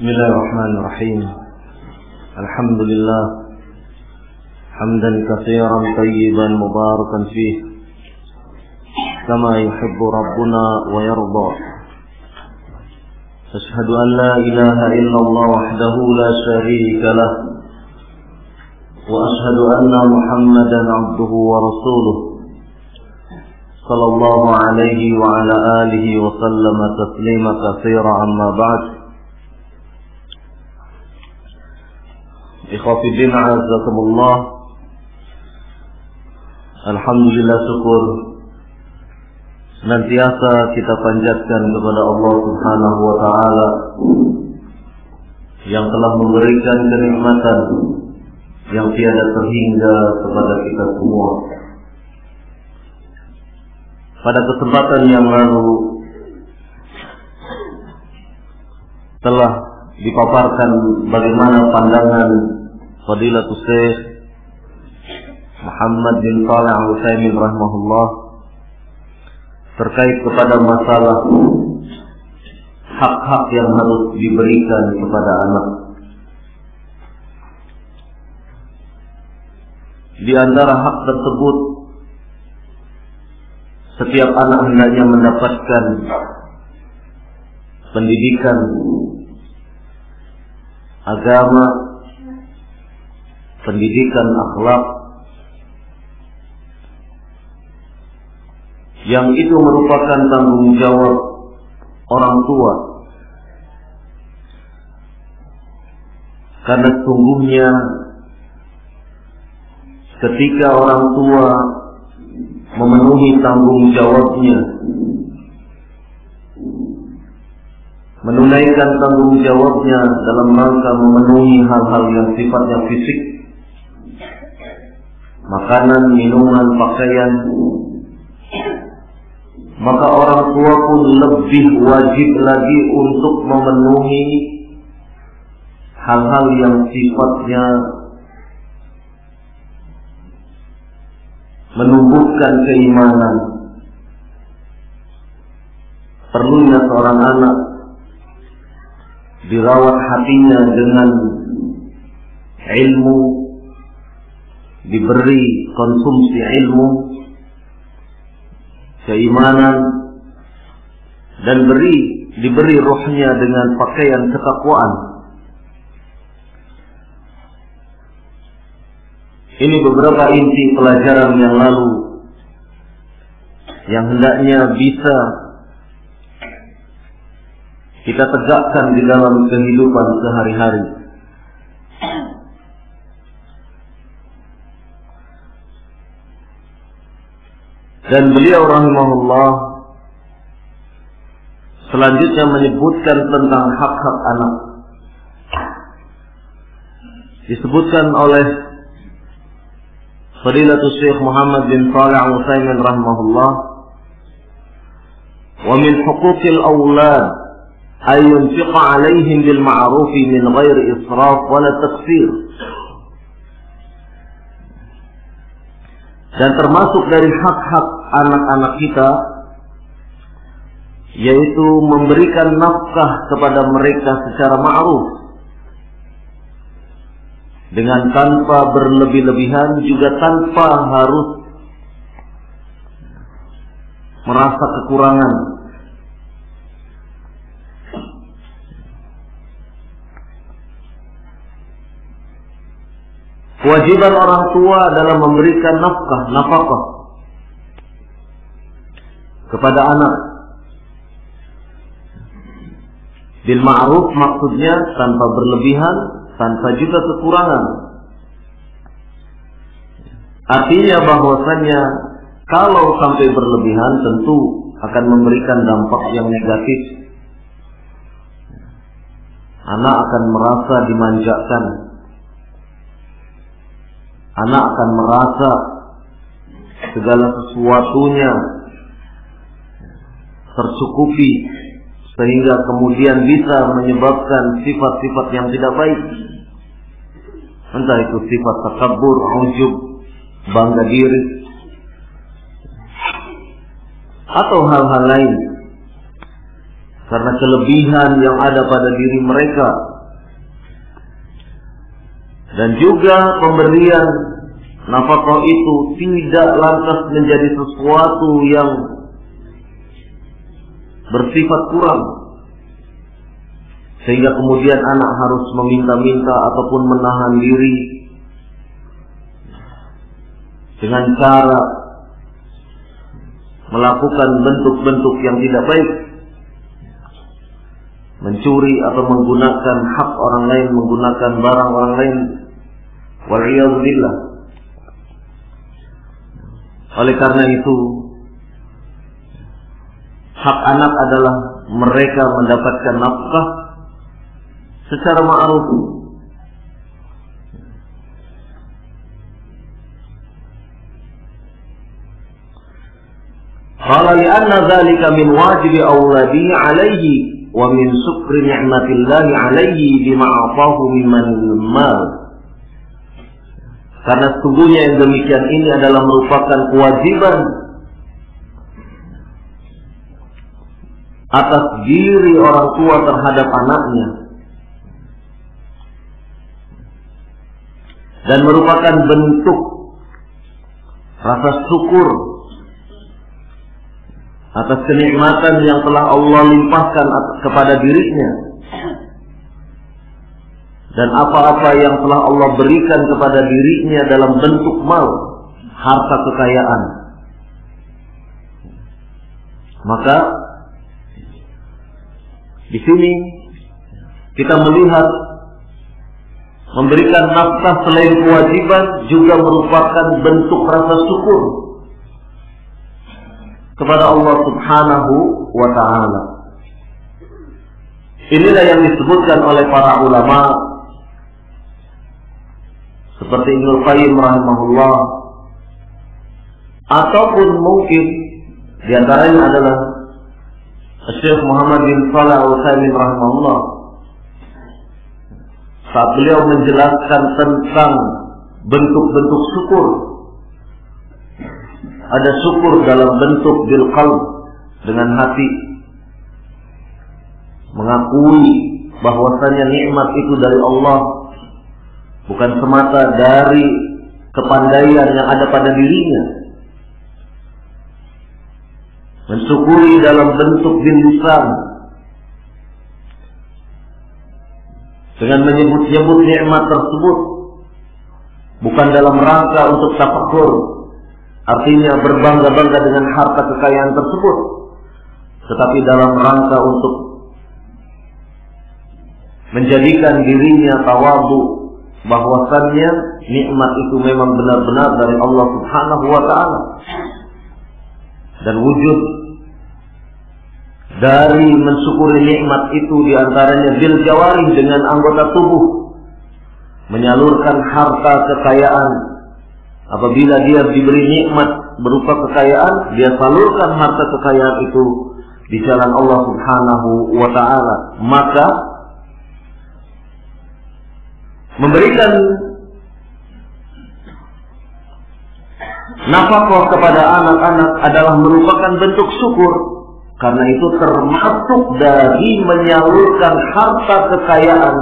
Bismillahirrahmanirrahim. Alhamdulillah hamdan katsiran tayyiban mubarakan fih kama yuhibbu rabbuna wa yarda. Asyhadu an la ilaha illallah wahdahu la syarika lah wa asyhadu anna Muhammadan abduhu wa rasuluh sallallahu alaihi wa ala alihi wa sallama taslima katsiran amma ba'd. Ikhwatiddin a'azzakumullah. Alhamdulillah, syukur senantiasa kita panjatkan kepada Allah Subhanahu wa ta'ala yang telah memberikan kenikmatan yang tiada terhingga kepada kita semua. Pada kesempatan yang lalu telah dipaparkan bagaimana pandangan Fadilatul Syekh Muhammad bin Shalih Al-Utsaimin rahimahullah terkait kepada masalah hak-hak yang harus diberikan kepada anak. Di antara hak tersebut, setiap anak hendaknya mendapatkan pendidikan agama, pendidikan akhlak, yang itu merupakan tanggung jawab orang tua. Karena sesungguhnya ketika orang tua memenuhi tanggung jawabnya, menunaikan tanggung jawabnya dalam rangka memenuhi hal-hal yang sifatnya fisik, makanan, minuman, pakaian, maka orang tua pun lebih wajib lagi untuk memenuhi hal-hal yang sifatnya menumbuhkan keimanan. Perlunya seorang anak dirawat hatinya dengan ilmu, diberi konsumsi ilmu, keimanan, dan diberi rohnya dengan pakaian ketakwaan. Ini beberapa inti pelajaran yang lalu yang hendaknya bisa kita tegakkan di dalam kehidupan sehari-hari. Dan beliau rahimahullah selanjutnya menyebutkan tentang hak-hak anak. Disebutkan oleh Fadilatul Syekh Muhammad bin Shalih Al-Utsaimin rahimahullah, wa min huquqil awlad ay yunfiqa 'alaihim bil ma'ruf min ghairi israf wala taqsir. Dan termasuk dari hak-hak anak-anak kita yaitu memberikan nafkah kepada mereka secara ma'ruf, dengan tanpa berlebih-lebihan, juga tanpa harus merasa kekurangan. Kewajiban orang tua adalah memberikan nafkah kepada anak. Bil ma'ruf maksudnya tanpa berlebihan, tanpa juga kekurangan. Artinya bahwasanya kalau sampai berlebihan tentu akan memberikan dampak yang negatif. Anak akan merasa dimanjakan. Anak akan merasa segala sesuatunya tercukupi, sehingga kemudian bisa menyebabkan sifat-sifat yang tidak baik. Entah itu sifat takabur, ujub, bangga diri, atau hal-hal lain. Karena kelebihan yang ada pada diri mereka Dan juga pemberian nafkah itu tidak lantas menjadi sesuatu yang bersifat kurang, sehingga kemudian anak harus meminta-minta ataupun menahan diri dengan cara melakukan bentuk-bentuk yang tidak baik, mencuri atau menggunakan hak orang lain, menggunakan barang orang lain, wal'iyadzubillah. Oleh karena itu, hak anak adalah mereka mendapatkan nafkah secara ma'ruf. Qala li'anna dzalika min wajibi awladi 'alaihi wa min syukri ni'matillahi 'alaihi bima 'atahu mimman mal. Karena sesungguhnya yang demikian ini adalah merupakan kewajiban atas diri orang tua terhadap anaknya, dan merupakan bentuk rasa syukur atas kenikmatan yang telah Allah limpahkan kepada dirinya, dan apa-apa yang telah Allah berikan kepada dirinya dalam bentuk mal, harta kekayaan. Maka di sini kita melihat memberikan nafkah selain kewajiban juga merupakan bentuk rasa syukur kepada Allah Subhanahu wa ta'ala. Inilah yang disebutkan oleh para ulama seperti Ibnu Qayyim rahimahullah, ataupun mungkin di antaranya adalah Syekh Muhammad bin Shalih Al-Utsaimin rahimahullah, saat beliau menjelaskan tentang bentuk-bentuk syukur. Ada syukur dalam bentuk bil qalb, dengan hati, mengakui bahwasanya nikmat itu dari Allah, bukan semata dari kepandaian yang ada pada dirinya. Mensyukuri dalam bentuk bil lisan, dengan menyebut-nyebut nikmat tersebut, bukan dalam rangka untuk tafakur, artinya berbangga-bangga dengan harta kekayaan tersebut, tetapi dalam rangka untuk menjadikan dirinya tawadhu, bahwasannya nikmat itu memang benar-benar dari Allah Subhanahu wa ta'ala, dan wujud dari mensyukuri nikmat itu diantaranya bil jawarih, dengan anggota tubuh, menyalurkan harta kekayaan. Apabila dia diberi nikmat berupa kekayaan, dia salurkan harta kekayaan itu di jalan Allah Subhanahu wa ta'ala. Maka memberikan nafkah kepada anak-anak adalah merupakan bentuk syukur, karena itu termasuk dari menyalurkan harta kekayaan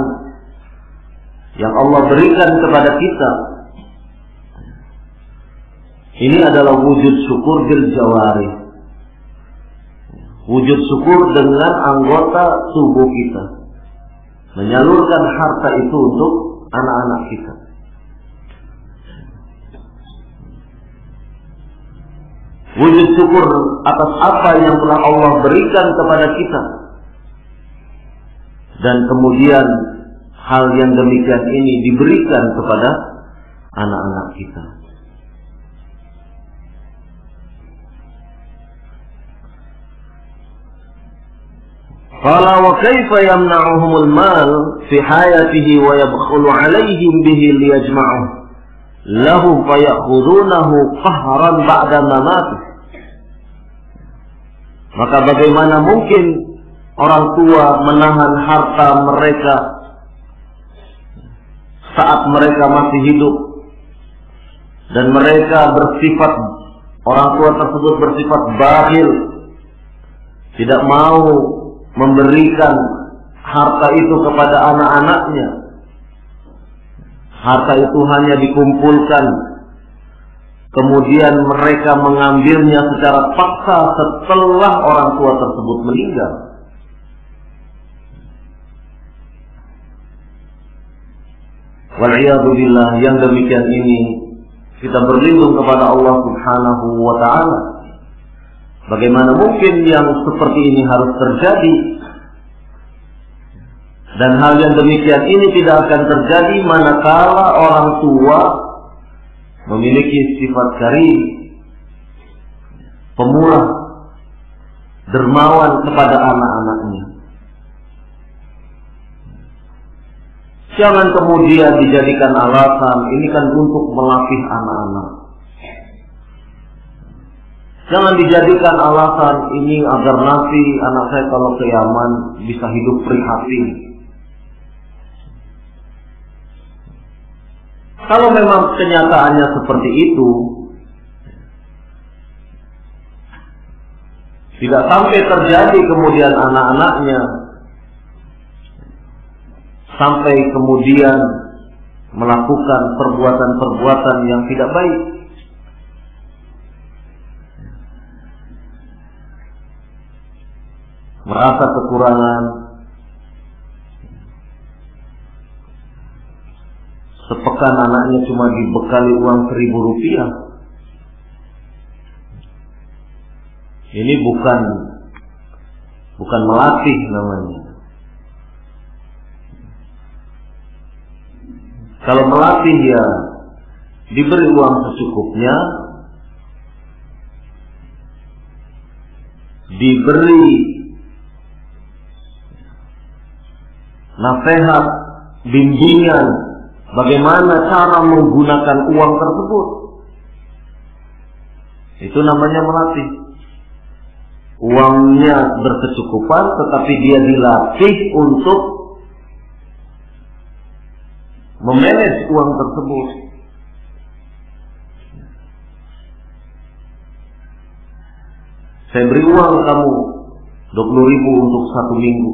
yang Allah berikan kepada kita. Ini adalah wujud syukur bil jawarih, wujud syukur dengan anggota tubuh kita, menyalurkan harta itu untuk anak-anak kita. Wujud syukur atas apa yang telah Allah berikan kepada kita, dan kemudian hal yang demikian ini diberikan kepada anak-anak kita. Qala wa kaifa yamna'uhumul mal fi hayatihi wa yabkhulu 'alaihim bihi liyajma'uh lahu fayakhudhunahu qahran ba'da mamatih. Maka bagaimana mungkin orang tua menahan harta mereka saat mereka masih hidup, dan mereka bersifat, orang tua tersebut bersifat bakhil, tidak mau memberikan harta itu kepada anak-anaknya harta itu hanya dikumpulkan, kemudian mereka mengambilnya secara paksa setelah orang tua tersebut meninggal. Wal'iyadu billah, yang demikian ini kita berlindung kepada Allah Subhanahu wa ta'ala. Bagaimana mungkin yang seperti ini harus terjadi? Dan hal yang demikian ini tidak akan terjadi manakala orang tua memiliki sifat karim, pemurah, dermawan kepada anak-anaknya. Jangan kemudian dijadikan alasan, ini kan untuk melatih anak-anak. Jangan dijadikan alasan ini agar nanti anak saya kalau ke Yaman bisa hidup prihatin. Kalau memang kenyataannya seperti itu, tidak sampai terjadi kemudian anak-anaknya sampai kemudian melakukan perbuatan-perbuatan yang tidak baik. Merasa kekurangan, sepekan anaknya cuma dibekali uang 1.000 rupiah. Ini bukan melatih namanya. Kalau melatih ya diberi uang secukupnya, diberi nasihat, bimbingan bagaimana cara menggunakan uang tersebut. Itu namanya melatih. Uangnya berkecukupan, tetapi dia dilatih untuk memanage uang tersebut. Saya beri uang kamu 20.000 untuk 1 minggu.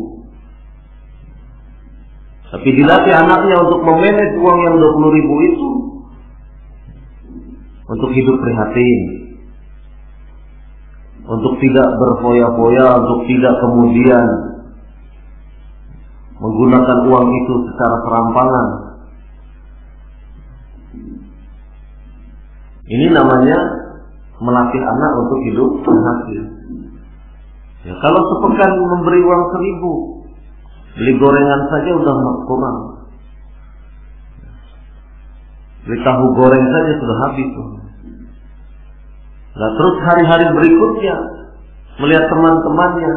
Tapi dilatih anaknya untuk memanage uang yang 20.000 itu untuk hidup prihatin, untuk tidak berfoya-foya, untuk tidak kemudian menggunakan uang itu secara serampangan. Ini namanya melatih anak untuk hidup berhasil. Ya, kalau sepekan memberi uang 1.000, beli gorengan saja udah kurang. Beli tahu goreng saja sudah habis. Nah, terus hari-hari berikutnya melihat teman-temannya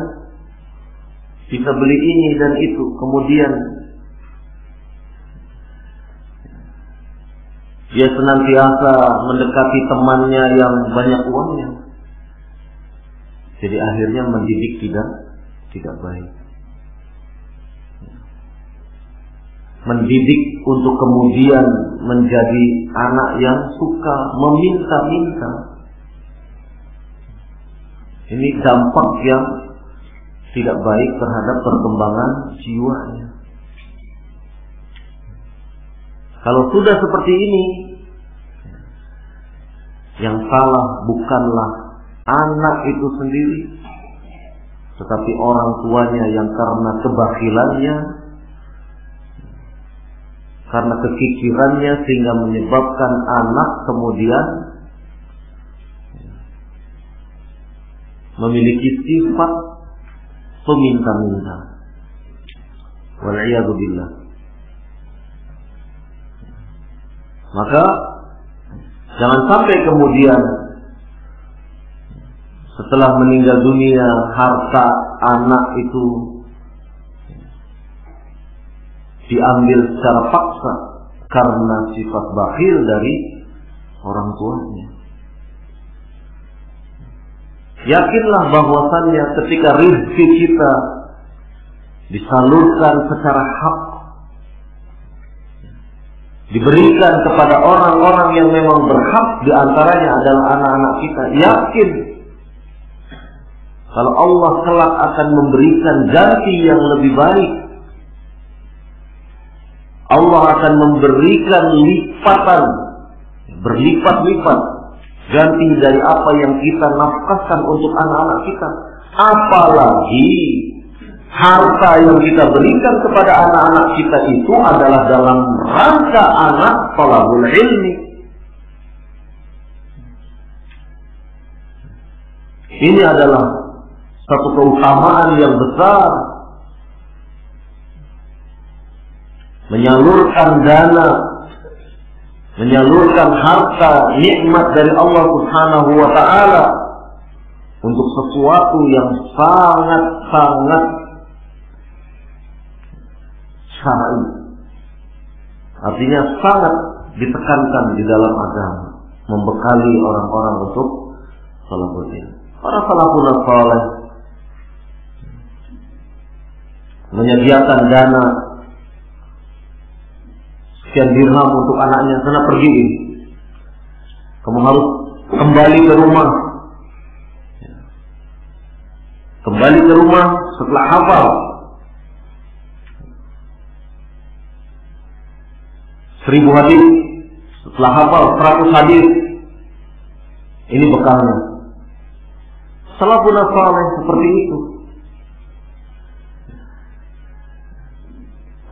bisa beli ini dan itu, kemudian dia senantiasa mendekati temannya yang banyak uangnya. Jadi akhirnya mendidik tidak baik. Mendidik untuk kemudian menjadi anak yang suka meminta-minta. Ini dampak yang tidak baik terhadap perkembangan jiwanya. Kalau sudah seperti ini, yang salah bukanlah anak itu sendiri, tetapi orang tuanya yang karena kebakhilannya, karena kekikirannya, sehingga menyebabkan anak kemudian memiliki sifat peminta-minta. Wal'iyadu billah. Maka jangan sampai kemudian setelah meninggal dunia harta anak itu diambil secara paksa karena sifat bakhil dari orang tuanya. Yakinlah bahwasannya ketika rezeki kita disalurkan secara hak, diberikan kepada orang-orang yang memang berhak, diantaranya adalah anak-anak kita, yakin kalau Allah kelak akan memberikan ganti yang lebih baik. Allah akan memberikan lipatan, berlipat-lipat ganti dari apa yang kita nafkahkan untuk anak-anak kita. Apalagi harta yang kita berikan kepada anak-anak kita itu adalah dalam rangka anak thalabul ilmi. Ini adalah satu keutamaan yang besar. Menyalurkan dana, menyalurkan harta, nikmat dari Allah Subhanahu wa ta'ala untuk sesuatu yang sangat-sangat syar'i. Artinya sangat ditekankan di dalam agama, membekali orang-orang untuk salaful ilmi. Para salafun saleh menyediakan dana sekian dirham untuk anaknya, sana pergi, kamu harus kembali ke rumah. Kembali ke rumah setelah hafal 1000 hadis, setelah hafal 100 hadis. Ini bekalnya. Salafun saleh seperti itu,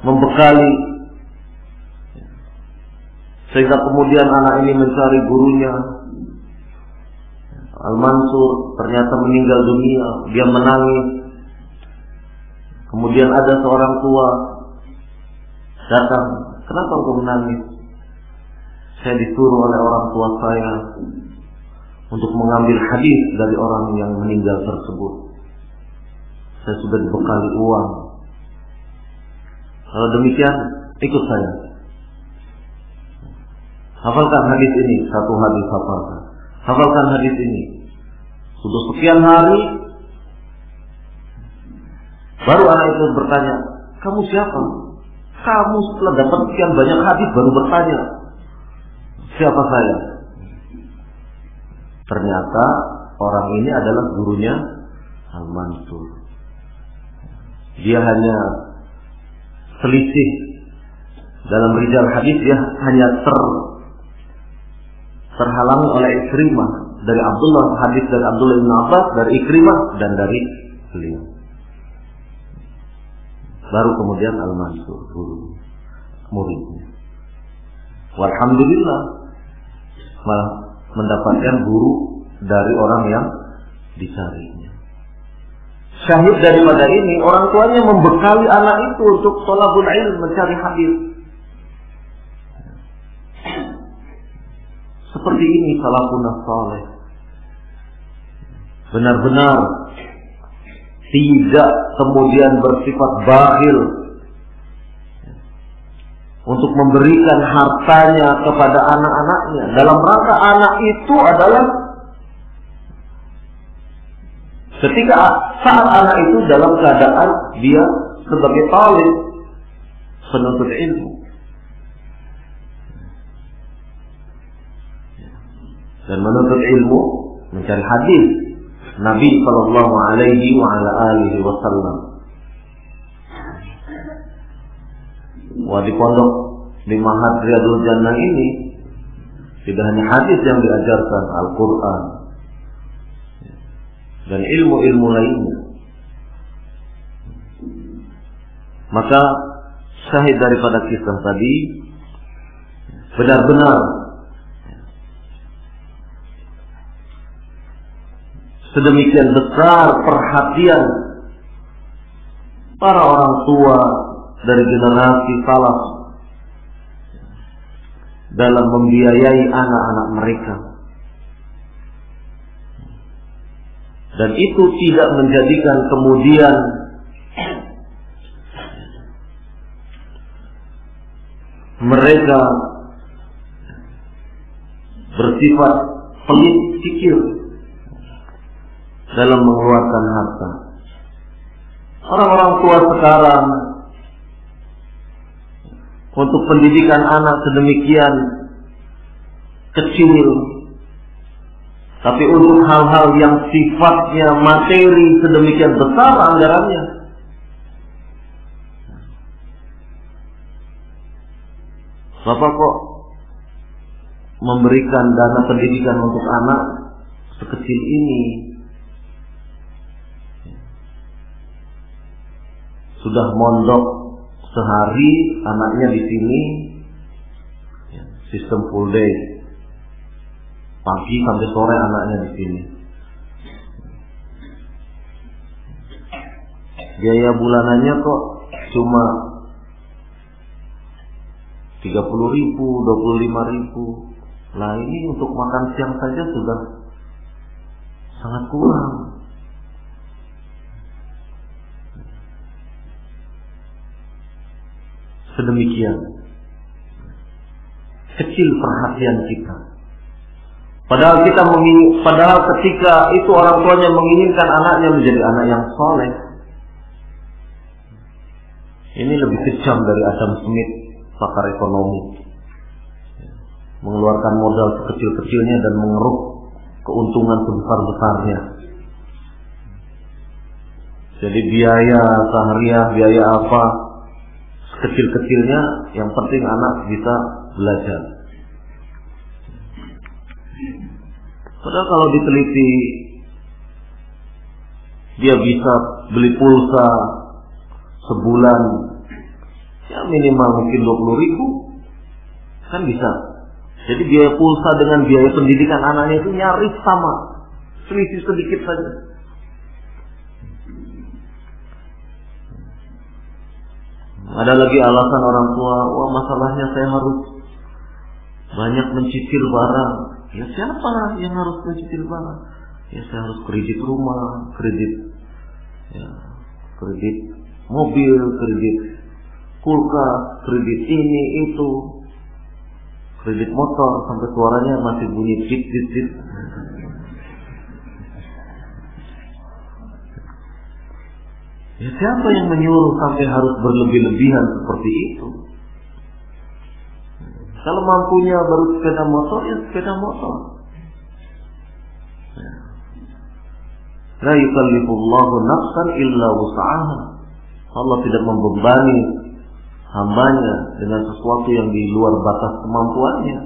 membekali, sehingga kemudian anak ini mencari gurunya. Al-Mansur ternyata meninggal dunia, dia menangis. Kemudian ada seorang tua datang, kenapa engkau menangis? Saya disuruh oleh orang tua saya untuk mengambil hadis dari orang yang meninggal tersebut. Saya sudah dibekali uang. Kalau demikian, ikut saya. Hafalkan hadis ini, satu hadis hafalkan. Hafalkan hadis ini. Sudah sekian hari, baru anak itu bertanya, kamu siapa? Kamu setelah dapat sekian banyak hadis baru bertanya, siapa saya? Ternyata orang ini adalah gurunya Al-Mansur. Dia hanya selisih dalam rijal hadis, dia hanya terhalangi oleh Ikrimah dari Abdullah, hadis dari Abdullah bin Abbas, dari Ikrimah dan dari beliau. Baru kemudian Al-Mansur guru muridnya. Walhamdulillah malah mendapatkan guru dari orang yang dicarinya. Syahid daripada ini, orang tuanya membekali anak itu untuk thalabul ilm, mencari hadis. Seperti ini salafun saleh. Benar-benar tidak kemudian bersifat bakhil untuk memberikan hartanya kepada anak-anaknya. Dalam rangka anak itu adalah ketika saat anak itu dalam keadaan dia sebagai talib, penuntut ilmu. Dan menuntut ilmu, mencari hadis Nabi sallallahu alaihi wa ala alihi wasallam. Wah, di pondok di Ma'had Riyadul Jannah ini tidak hanya hadis yang diajarkan, Al-Quran dan ilmu-ilmu lainnya. Maka syahid daripada kisah tadi, benar-benar sedemikian besar perhatian para orang tua dari generasi salaf dalam membiayai anak-anak mereka. Dan itu tidak menjadikan kemudian mereka bersifat pelit pikir dalam mengeluarkan harta. Orang-orang tua sekarang untuk pendidikan anak sedemikian kecil, tapi untuk hal-hal yang sifatnya materi sedemikian besar anggarannya. Bapak kok memberikan dana pendidikan untuk anak sekecil ini? Sudah mondok sehari anaknya di sini, sistem full day, pagi sampai sore anaknya di sini. Biaya bulanannya kok cuma 30.000, 25.000. Lah ini untuk makan siang saja sudah sangat kurang. Sedemikian kecil perhatian kita. Padahal ketika itu orang tuanya menginginkan anaknya menjadi anak yang soleh. Ini lebih kejam dari Adam Smith, pakar ekonomi, mengeluarkan modal sekecil-kecilnya dan mengeruk keuntungan sebesar-besarnya. Jadi biaya sehariah, biaya apa, sekecil-kecilnya, yang penting anak bisa belajar. Padahal kalau diteliti, dia bisa beli pulsa sebulan ya minimal mungkin 20.000, kan bisa. Jadi biaya pulsa dengan biaya pendidikan anaknya itu nyaris sama, selisih sedikit saja. Ada lagi alasan orang tua, wah masalahnya saya harus banyak mencicil barang. Ya siapa yang harus mencicil barang? Ya saya harus kredit rumah, kredit mobil, kredit kulkas, kredit ini itu, kredit motor sampai suaranya masih bunyi dit. Ya siapa yang menyuruh sampai harus berlebih-lebihan seperti itu? Kalau mampunya baru sepeda motor, ya sepeda motor. La yukallifullahu nafsan illa wus'aha. Allah tidak membebani hambanya dengan sesuatu yang di luar batas kemampuannya.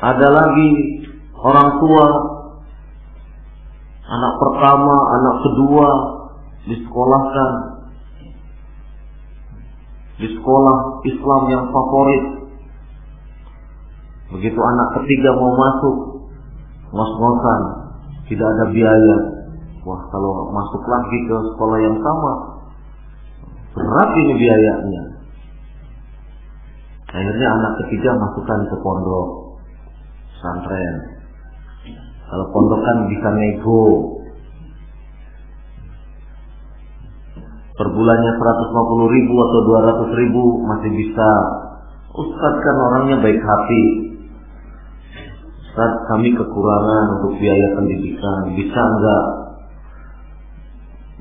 Ada lagi orang tua, anak pertama, anak kedua disekolahkan di sekolah Islam yang favorit. Begitu anak ketiga mau masuk, ngos-ngosan, tidak ada biaya. Wah, kalau masuk lagi ke sekolah yang sama, berat ini biayanya. Akhirnya anak ketiga masukkan ke pondok pesantren. Kalau pondok kan bisa nego, per bulannya 150.000 atau 200.000 masih bisa. Ustaz kan orangnya baik hati, Ustaz kami kekurangan untuk biaya pendidikan, bisa enggak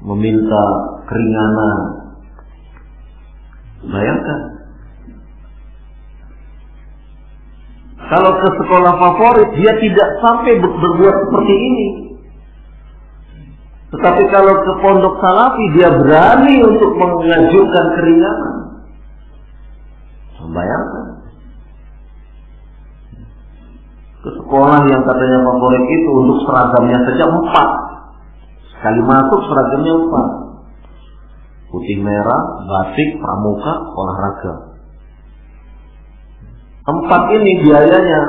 meminta keringanan? Bayangkan, kalau ke sekolah favorit dia tidak sampai berbuat seperti ini. Tetapi kalau ke pondok salafi dia berani untuk mengajukan keringanan. Bayangkan, ke sekolah yang katanya favorit itu untuk seragamnya saja 4. Sekali masuk seragamnya 4. Putih merah, batik, pramuka, olahraga. 4 ini biayanya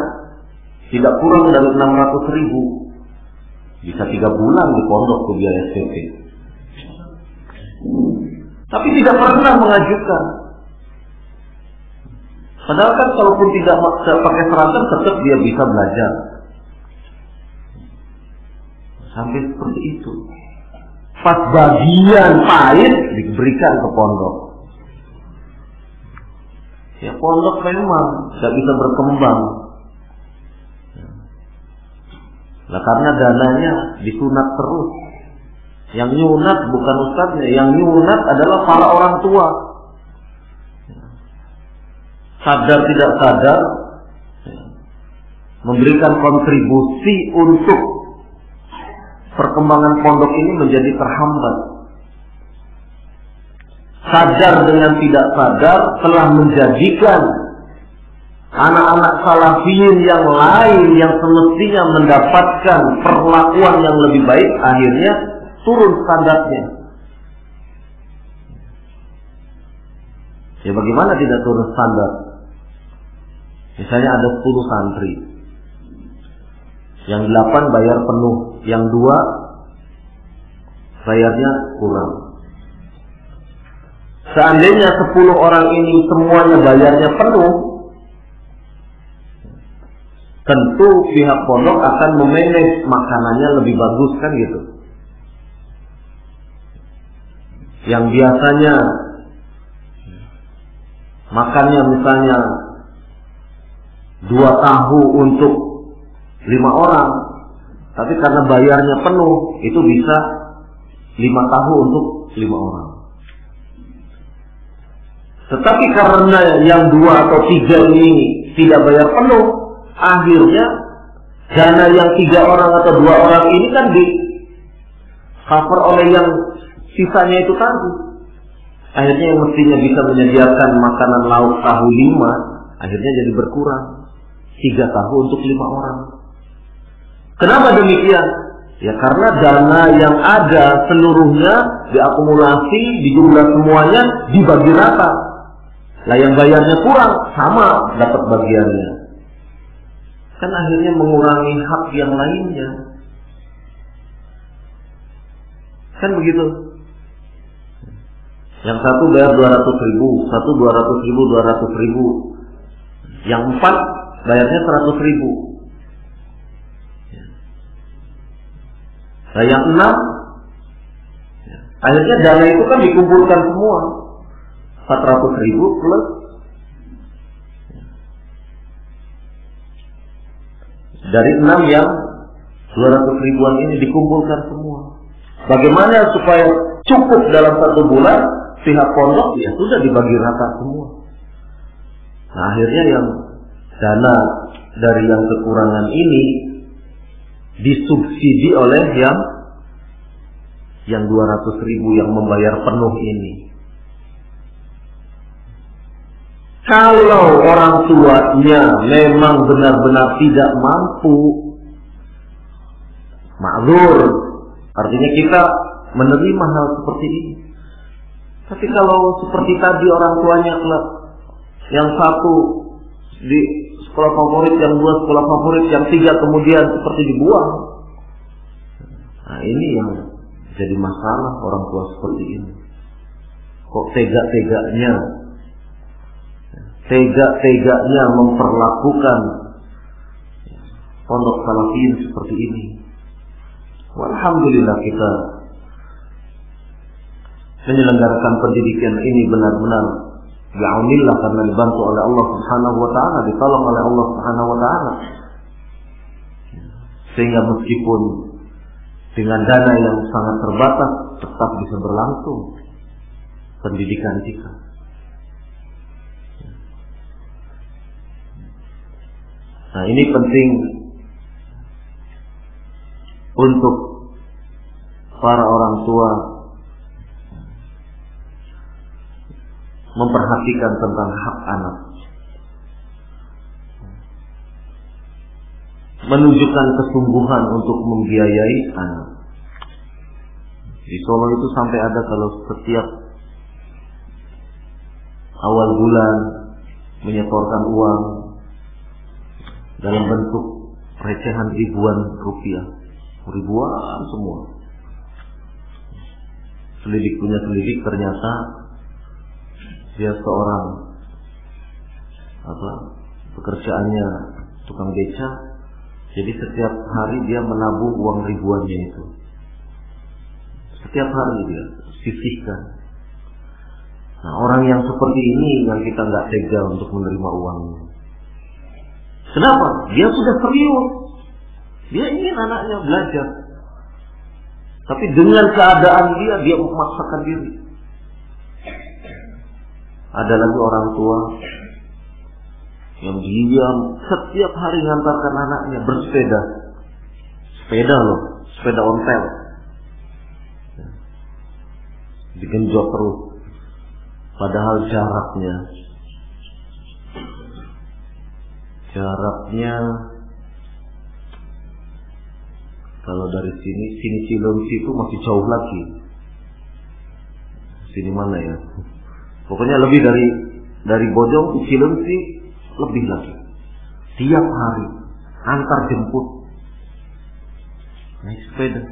tidak kurang dari 600.000. Bisa 3 bulan di pondok ke biaya SPP. Tapi tidak pernah mengajukan. Padahal kan kalaupun tidak pakai seragam tetap dia bisa belajar. Sampai seperti itu. Pas bagian pahit diberikan ke pondok. Ya pondok memang tidak bisa berkembang. Nah, karena dananya disunat terus. Yang nyunat bukan ustadznya, yang nyunat adalah para orang tua. Sadar tidak sadar memberikan kontribusi untuk perkembangan pondok ini menjadi terhambat. sadar dengan tidak sadar telah menjadikan anak-anak salafiyin yang lain yang semestinya mendapatkan perlakuan yang lebih baik, akhirnya turun standarnya. Ya bagaimana tidak turun standar? Misalnya ada 10 santri, yang 8 bayar penuh, yang 2 bayarnya kurang. Seandainya 10 orang ini semuanya bayarnya penuh, tentu pihak pondok akan memanage makanannya lebih bagus, kan gitu. Yang biasanya makannya misalnya 2 tahu untuk 5 orang, tapi karena bayarnya penuh, itu bisa 5 tahu untuk 5 orang. Tetapi karena yang 2 atau 3 ini tidak bayar penuh, akhirnya dana yang 3 orang atau 2 orang ini kan di cover oleh yang sisanya itu tadi. Akhirnya yang mestinya bisa menyediakan makanan lauk tahu 5, akhirnya jadi berkurang 3 tahu untuk 5 orang. Kenapa demikian? Ya karena dana yang ada seluruhnya diakumulasi, dijumlah semuanya, dibagi rata. Lah yang bayarnya kurang, sama dapat bagiannya. Kan akhirnya mengurangi hak yang lainnya. Kan begitu. Yang satu bayar 200.000, satu 200.000, 200.000. Yang 4 bayarnya 100.000. Nah yang 6, akhirnya dana itu kan dikumpulkan semua, 400.000 plus dari 6 yang 200.000-an ini dikumpulkan semua. Bagaimana supaya cukup dalam 1 bulan? Pihak pondok ya sudah dibagi rata semua. Nah akhirnya yang dana dari yang kekurangan ini disubsidi oleh yang 200.000 yang membayar penuh ini. Kalau orang tuanya memang benar-benar tidak mampu, ma'dzur, artinya kita menerima hal seperti ini. Tapi kalau seperti tadi orang tuanya yang satu di sekolah favorit, yang 2 sekolah favorit, yang 3 kemudian seperti dibuang. Nah ini yang jadi masalah orang tua seperti ini. Kok tega-teganya memperlakukan pondok salafiyin seperti ini. Alhamdulillah kita menyelenggarakan pendidikan ini benar-benar bi'aunillah, karena dibantu oleh Allah Subhanahu wa taala, ditolong oleh Allah Subhanahu wa taala. Sehingga meskipun dengan dana yang sangat terbatas tetap bisa berlangsung pendidikan kita. Nah, ini penting untuk para orang tua memperhatikan tentang hak anak, menunjukkan kesungguhan untuk membiayai anak. Di Solo itu sampai ada kalau setiap awal bulan menyetorkan uang dalam bentuk recehan ribuan rupiah, ribuan semua. Selidik punya selidik, ternyata dia seorang pekerjaannya tukang beca, jadi setiap hari dia menabung uang ribuannya itu. Setiap hari dia sisihkan. Nah, orang yang seperti ini yang kita nggak tega untuk menerima uangnya. Kenapa? Dia sudah serius. Dia ingin anaknya belajar. Tapi dengan keadaan dia memaksakan diri. Ada lagi orang tua yang dia setiap hari ngantarkan anaknya bersepeda. Sepeda loh, sepeda ontel. Digenjot terus. Padahal jaraknya kalau dari sini Cilengsi itu masih jauh lagi. Sini mana ya? Pokoknya lebih dari Bojong ke Cilengsi lebih lagi. Tiap hari antar jemput naik sepeda.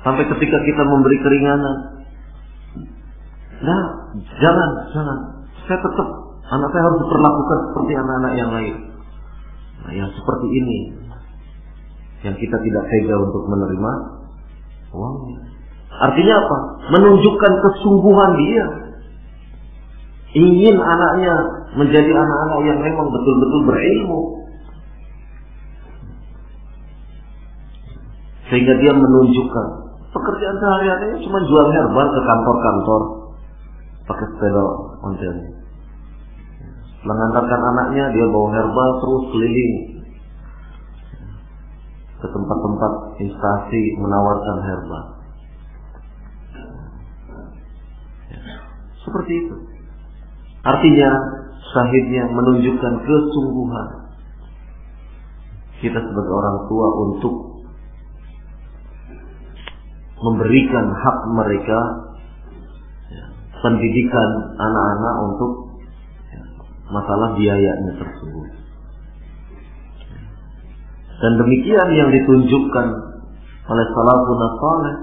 Sampai ketika kita memberi keringanan, nah jangan. Saya tetap, anak saya harus diperlakukan seperti anak-anak yang lain. Nah, yang seperti ini, yang kita tidak tega untuk menerima uangnya. Artinya apa? Menunjukkan kesungguhan dia. Ingin anaknya menjadi anak-anak yang memang betul-betul berilmu. Sehingga dia menunjukkan pekerjaan sehari-harinya cuma jual herbal ke kantor-kantor pakai sepeda ontel. Setelah mengantarkan anaknya, dia bawa herbal terus keliling ke tempat-tempat instansi menawarkan herbal. Seperti itu. Artinya syahidnya menunjukkan kesungguhan kita sebagai orang tua untuk memberikan hak mereka, pendidikan anak-anak untuk masalah biayanya tersebut. Dan demikian yang ditunjukkan oleh salafun saleh.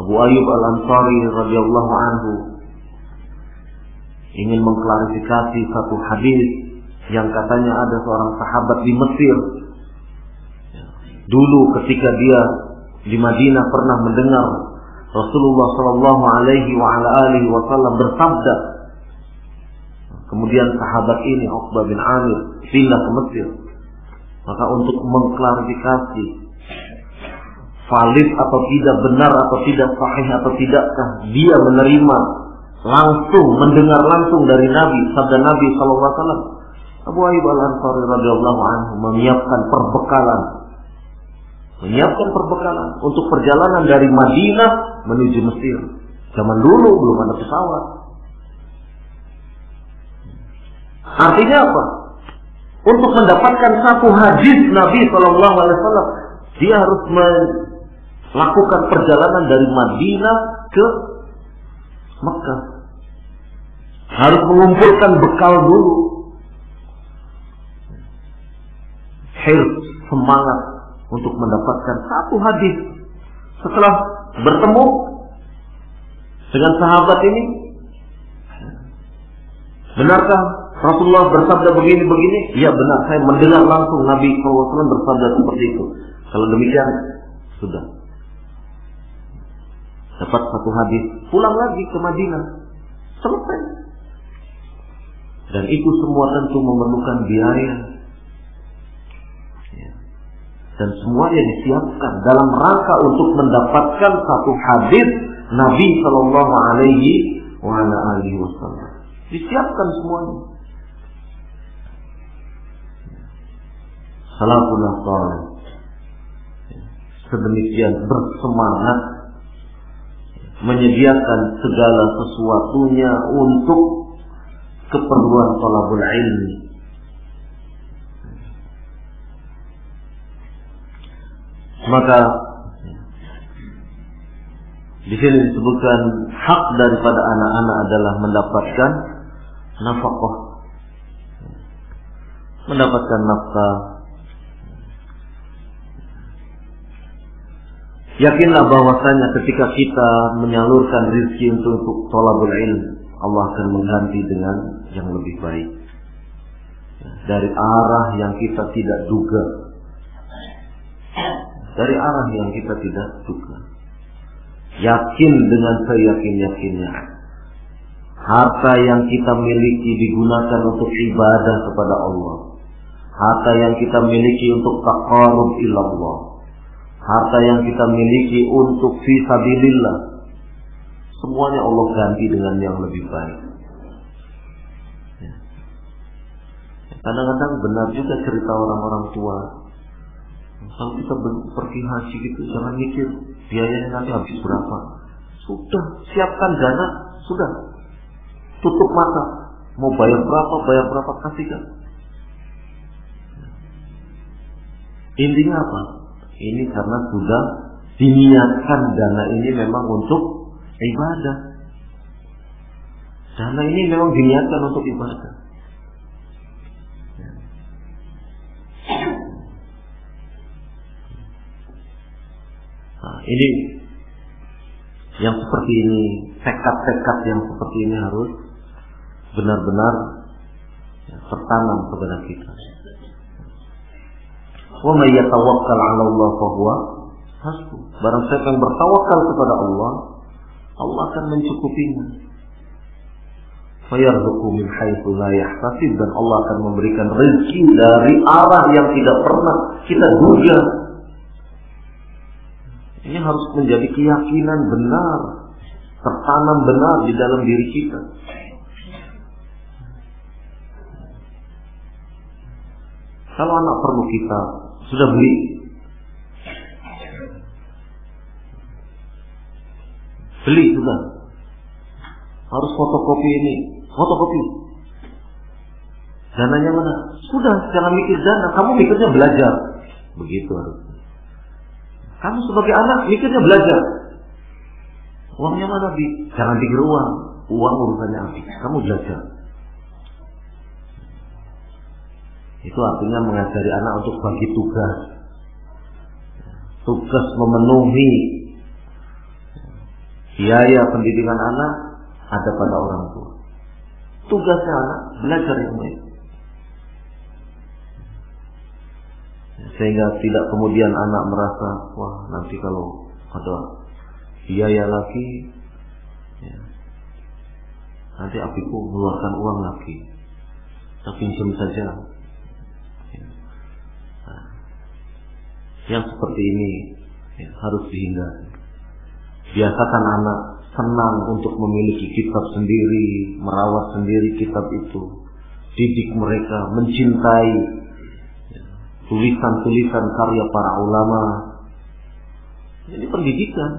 Abu Ayyub Al-Ansari radhiyallahu anhu ingin mengklarifikasi satu hadis yang katanya ada seorang sahabat di Mesir. Dulu ketika dia di Madinah pernah mendengar Rasulullah sallallahu alaihi wasallam bersabda. Kemudian sahabat ini Uqbah bin Amir pindah ke Mesir. Maka untuk mengklarifikasi valid atau tidak, benar atau tidak, sahih atau tidakkah dia menerima langsung, mendengar langsung dari Nabi, sabda Nabi sallallahu alaihi wasallam, Abu Ayyub Al-Ansari radhiyallahu anhu menyiapkan perbekalan untuk perjalanan dari Madinah menuju Mesir. Zaman dulu belum ada pesawat. Artinya apa? Untuk mendapatkan satu hadis Nabi sallallahu alaihi wasallam, dia harus melakukan perjalanan dari Madinah ke Mekah. Harus mengumpulkan bekal dulu. Semangat untuk mendapatkan satu hadis. Setelah bertemu dengan sahabat ini, benarkah Rasulullah bersabda begini-begini? Ya benar, saya mendengar langsung Nabi SAW bersabda seperti itu. Kalau demikian, sudah dapat satu hadis, pulang lagi ke Madinah, selesai. Dan itu semua tentu memerlukan biaya. Dan semuanya disiapkan dalam rangka untuk mendapatkan satu hadis Nabi Sallallahu Alaihi Wasallam. Disiapkan semuanya. Salafun saleh sedemikian bersemangat menyediakan segala sesuatunya untuk keperluan thalabul ilmi. Maka di sini disebutkan hak daripada anak-anak adalah mendapatkan nafkah, mendapatkan nafkah. Yakinlah bahwasanya ketika kita menyalurkan rezeki untuk thalabul ilm, Allah akan mengganti dengan yang lebih baik dari arah yang kita tidak duga. Dari arah yang kita tidak suka. Yakin dengan seyakin-yakinnya, harta yang kita miliki digunakan untuk ibadah kepada Allah. Harta yang kita miliki untuk taqarrub ilallah. Harta yang kita miliki untuk fi sabilillah. Semuanya Allah ganti dengan yang lebih baik. Kadang-kadang benar juga cerita orang-orang tua. Kalau kita pergi haji gitu, jangan mikir biayanya nanti habis berapa. Sudah, siapkan dana, sudah. Tutup mata. Mau bayar berapa, kasihkan. Intinya apa? Ini karena sudah diniatkan dana ini memang untuk ibadah. Dana ini memang diniatkan untuk ibadah. Nah, ini yang seperti ini, tekad-tekad yang seperti ini harus benar-benar tertanam kepada kita. Wa may yatawakkal 'ala Allah fa huwa hasbuh. Barang siapa yang bertawakal kepada Allah, Allah akan mencukupinya. Fayarzuqu min haitsu la yahtasib, dan Allah akan memberikan rezeki dari arah yang tidak pernah kita duga. Ini harus menjadi keyakinan benar, tertanam benar di dalam diri kita. Kalau anak perlu kita sudah beli, sudah. Harus fotokopi ini, fotokopi. Dananya mana? Sudah, jangan mikir dana, kamu mikirnya belajar. Begitu harusnya. Kamu sebagai anak mikirnya belajar. Uangnya mana, Bi? Jangan pikir uang. Uang urusannya habis. Kamu belajar. Itu artinya mengajari anak untuk bagi tugas. Tugas memenuhi biaya pendidikan anak ada pada orang tua. Tugasnya anak belajar yang baik. Sehingga tidak kemudian anak merasa, wah nanti kalau ada biaya lagi, ya, nanti apiku mengeluarkan uang lagi. Tapi pinjam saja. Ya. Nah, yang seperti ini ya, harus dihindari. Biasakan anak senang untuk memiliki kitab sendiri, merawat sendiri kitab itu. Didik mereka mencintai tulisan-tulisan karya para ulama. Ini pendidikan.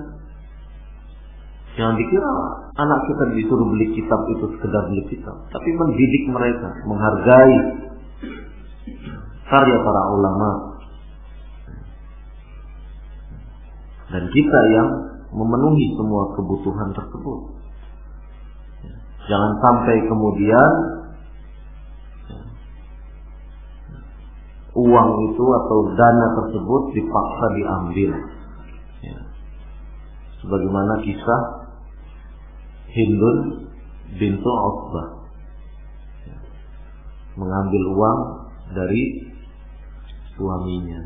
Jangan dikira anak kita disuruh beli kitab itu sekedar beli kitab, tapi mendidik mereka, menghargai karya para ulama. Dan kita yang memenuhi semua kebutuhan tersebut. Jangan sampai kemudian uang itu atau dana tersebut dipaksa diambil. Ya. Sebagaimana kisah Hindun bintu Utbah, ya, mengambil uang dari suaminya,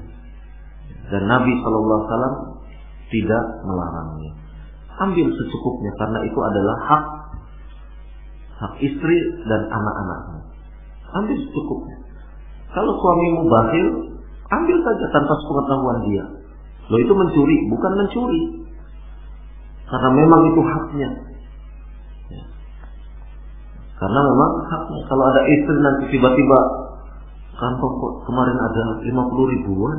dan Nabi SAW tidak melarangnya. Ambil secukupnya karena itu adalah hak istri dan anak-anaknya. Ambil secukupnya. Kalau suamimu bakhil, ambil saja tanpa sepengetahuan dia. Loh, itu mencuri, bukan mencuri. Karena memang itu haknya. Ya. Karena memang haknya. Kalau ada istri nanti tiba-tiba kantong kok kemarin ada 50 ribuan.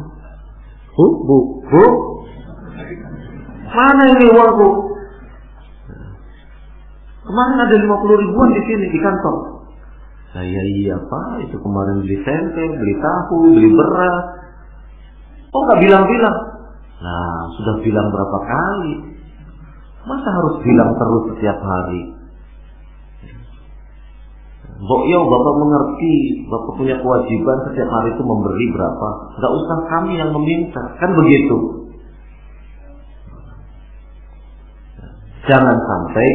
Bu. Mana ini uangku? Kemarin ada 50 ribuan di sini di kantong. Iya Pak, itu kemarin beli tempe, beli tahu, beli beras. Oh nggak bilang-bilang. Nah, sudah bilang berapa kali? Masa harus bilang terus setiap hari? Bapak mengerti, Bapak punya kewajiban setiap hari itu memberi berapa. Nggak usah kami yang meminta, kan begitu. Jangan sampai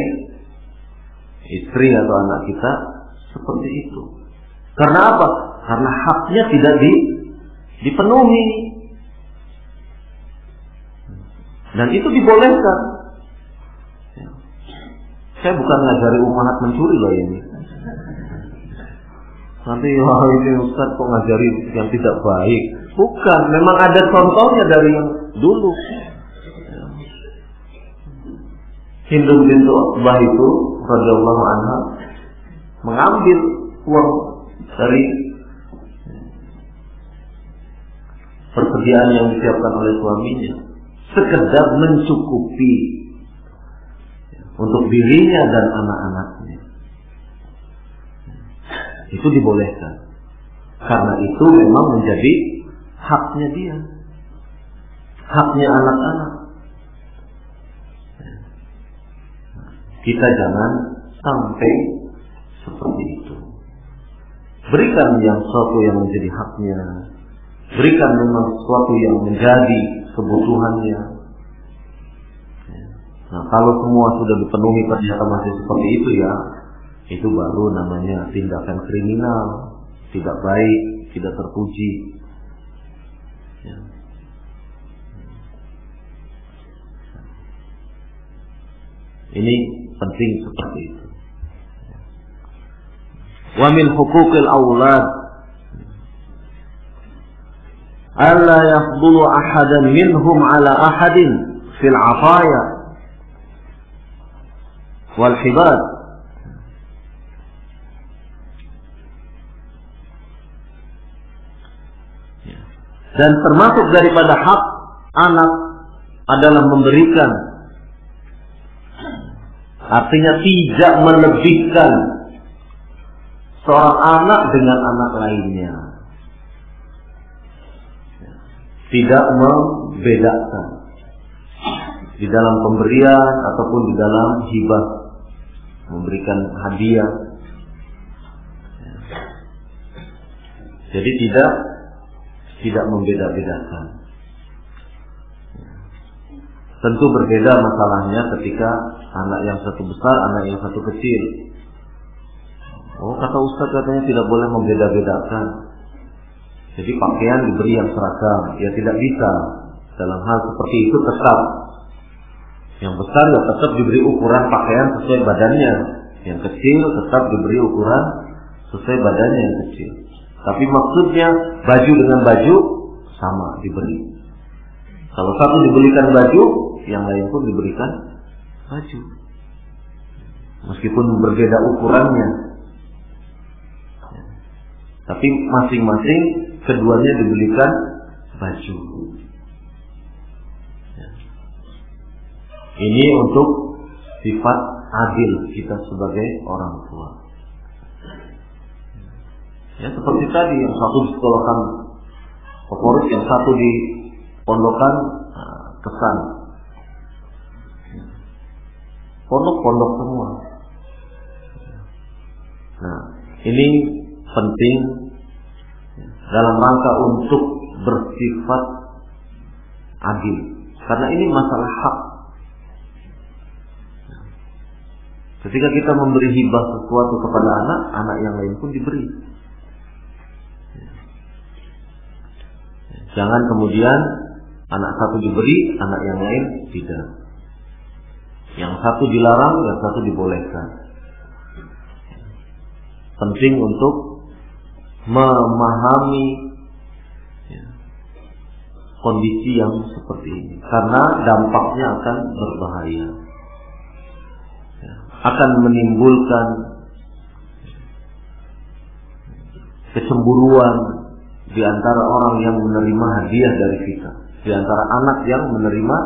istri atau anak kita seperti itu. Karena apa? Karena haknya tidak dipenuhi. Dan itu dibolehkan. Saya bukan ngajari umat mencuri loh ini. Nanti wah ini Ustaz kok ngajari yang tidak baik. Bukan, memang ada contohnya dari yang dulu. Hindu bintu Utbah itu radhiyallahu anha mengambil uang dari persediaan yang disiapkan oleh suaminya sekedar mencukupi untuk dirinya dan anak-anaknya, itu dibolehkan. Karena itu memang menjadi haknya dia, haknya anak-anak. Kita jangan sampai seperti itu. Berikan yang sesuatu yang menjadi haknya, berikan memang sesuatu yang menjadi kebutuhannya. Nah, kalau semua sudah dipenuhi ternyata masih seperti itu, ya itu baru namanya tindakan kriminal, tidak baik, tidak terpuji. Ya. Ini penting seperti itu. Wa min huquqil aulad alla yafdulu ahadan minhum ala ahadin fil afaya wal hibad. Dan termasuk daripada hak anak adalah memberikan, artinya tidak melebihkan seorang anak dengan anak lainnya, tidak membedakan di dalam pemberian ataupun di dalam hibah, memberikan hadiah. Jadi tidak membeda-bedakan. Tentu berbeda masalahnya ketika anak yang satu besar, anak yang satu kecil. Oh, kata Ustaz katanya tidak boleh membeda-bedakan. Jadi pakaian diberi yang seragam, ya tidak bisa. Dalam hal seperti itu tetap yang besar ya tetap diberi ukuran pakaian sesuai badannya, yang kecil tetap diberi ukuran sesuai badannya yang kecil. Tapi maksudnya baju dengan baju sama diberi. Kalau satu diberikan baju, yang lain pun diberikan baju, meskipun berbeda ukurannya. Tapi masing-masing keduanya diberikan baju. Ini untuk sifat adil kita sebagai orang tua. Ya, seperti tadi yang satu di sekolahan favorit, yang satu di pondokan kesan. Pondok-pondok semua. Nah, ini penting dalam rangka untuk bersifat adil, karena ini masalah hak. Ketika kita memberi hibah sesuatu kepada anak, anak yang lain pun diberi. Jangan kemudian anak satu diberi, anak yang lain tidak. Yang satu dilarang, yang satu dibolehkan. Penting untuk memahami kondisi yang seperti ini, karena dampaknya akan berbahaya, akan menimbulkan kecemburuan di antara orang yang menerima hadiah dari kita, di antara anak yang menerima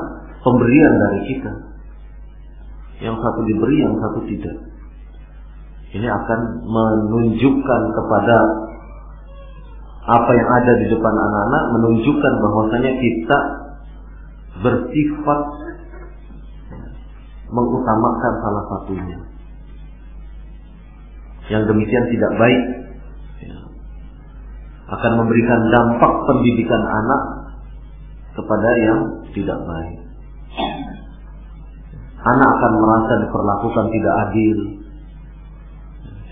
pemberian dari kita. Yang satu diberi, yang satu tidak. Ini akan menunjukkan kepada apa yang ada di depan anak-anak, menunjukkan bahwasanya kita bersifat mengutamakan salah satunya. Yang demikian tidak baik, akan memberikan dampak pendidikan anak kepada yang tidak baik. Anak akan merasa diperlakukan tidak adil,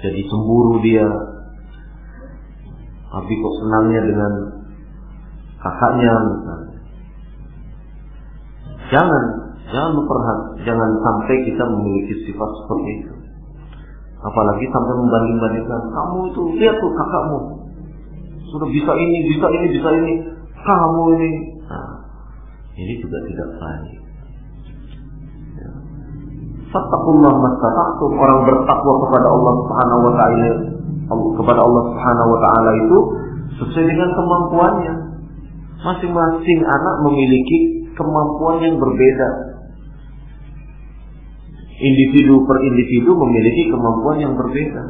jadi cemburu dia. Abi kok senangnya dengan kakaknya misalnya. Jangan sampai kita memiliki sifat seperti itu. Apalagi sampai membanding-bandingkan, kamu itu lihat tuh kakakmu sudah bisa ini, kamu ini. Nah, ini juga tidak baik. Fattaqullah mastata'tum, orang bertakwa kepada Allah Subhanahu wa taala, kepada Allah Subhanahu wa taala itu sesuai dengan kemampuannya. Masing-masing anak memiliki kemampuan yang berbeda. Individu per individu memiliki kemampuan yang berbeda.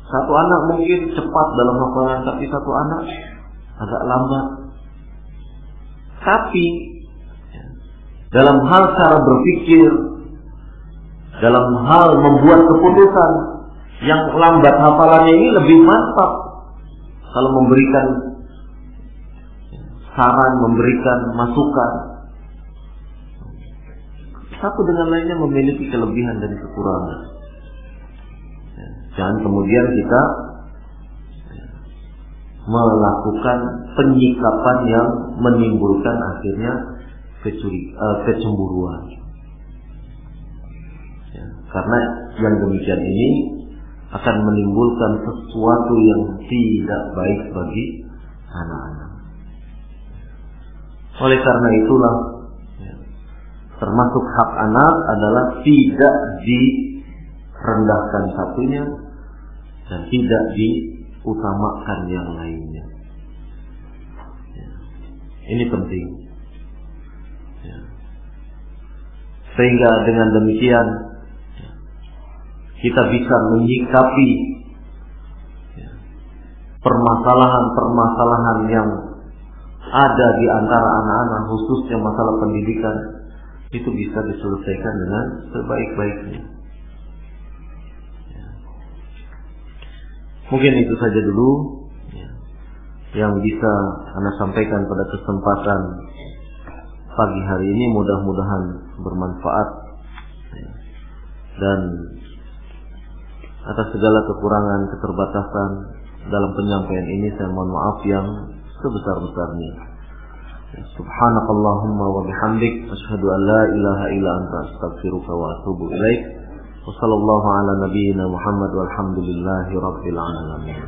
Satu anak mungkin cepat dalam hafalan, tapi satu anak agak lambat. Tapi dalam hal cara berpikir, dalam hal membuat keputusan, yang lambat hafalannya ini lebih mantap kalau memberikan saran, memberikan masukan. Satu dengan lainnya memiliki kelebihan dan kekurangan. Jangan kemudian kita melakukan penyikapan yang menimbulkan akhirnya kecemburuan. Karena yang demikian ini akan menimbulkan sesuatu yang tidak baik bagi anak-anak. Oleh karena itulah, termasuk hak anak adalah tidak direndahkan satunya dan tidak diutamakan yang lainnya. Ini penting. Sehingga dengan demikian kita bisa menyikapi permasalahan-permasalahan yang ada di antara anak-anak, khususnya masalah pendidikan, itu bisa diselesaikan dengan sebaik-baiknya. Mungkin itu saja dulu yang bisa Anda sampaikan pada kesempatan pagi hari ini. Mudah-mudahan bermanfaat, dan atas segala kekurangan, keterbatasan dalam penyampaian ini saya mohon maaf yang sebesar-besarnya. Subhanakallahumma wa bihamdik, asyhadu an la ilaha illa anta, astaghfiruka wa atubu ilaik. Wa sallallahu ala nabiyyina Muhammad walhamdulillahi rabbil alamin.